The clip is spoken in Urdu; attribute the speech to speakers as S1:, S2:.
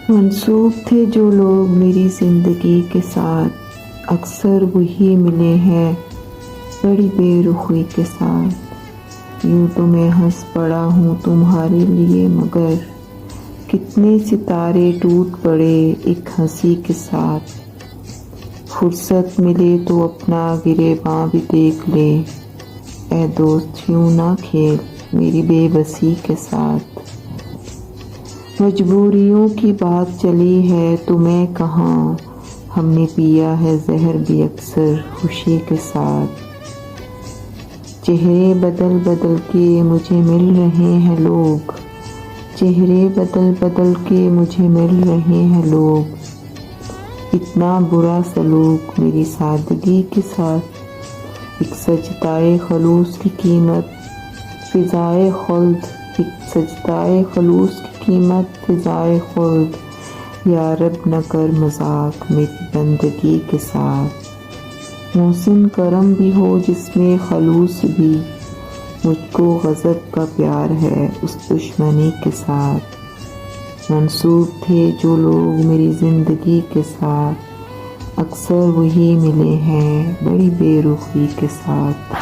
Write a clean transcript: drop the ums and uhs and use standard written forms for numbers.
S1: منسوب تھے جو لوگ میری زندگی کے ساتھ، اکثر وہی ملے ہیں بڑی بے رخی کے ساتھ۔ یوں تو میں ہنس پڑا ہوں تمہارے لیے، مگر کتنے ستارے ٹوٹ پڑے ایک ہنسی کے ساتھ۔ فرصت ملے تو اپنا گریباں بھی دیکھ لے، اے دوست یوں نہ کھیل میری بے بسی کے ساتھ۔ مجبوریوں کی بات چلی ہے تو میں کہاں، ہم نے پیا ہے زہر بھی اکثر خوشی کے ساتھ۔ چہرے بدل بدل کے مجھے مل رہے ہیں لوگ، چہرے بدل بدل کے مجھے مل رہے ہیں لوگ۔ اتنا برا سلوک میری سادگی کے ساتھ، ایک سجدۂ خلوص کی قیمت فضائے خلد، ایک سجدۂ خلوص کی قیمت فضائے خلد۔ یا رب نہ کر مذاق میری بندگی کے ساتھ۔ محسن کرم بھی ہو جس میں خلوص بھی، مجھ کو غضب کا پیار ہے اس دشمنی کے ساتھ۔ منسوب تھے جو لوگ میری زندگی کے ساتھ، اکثر وہی ملے ہیں بڑی بے رخی کے ساتھ۔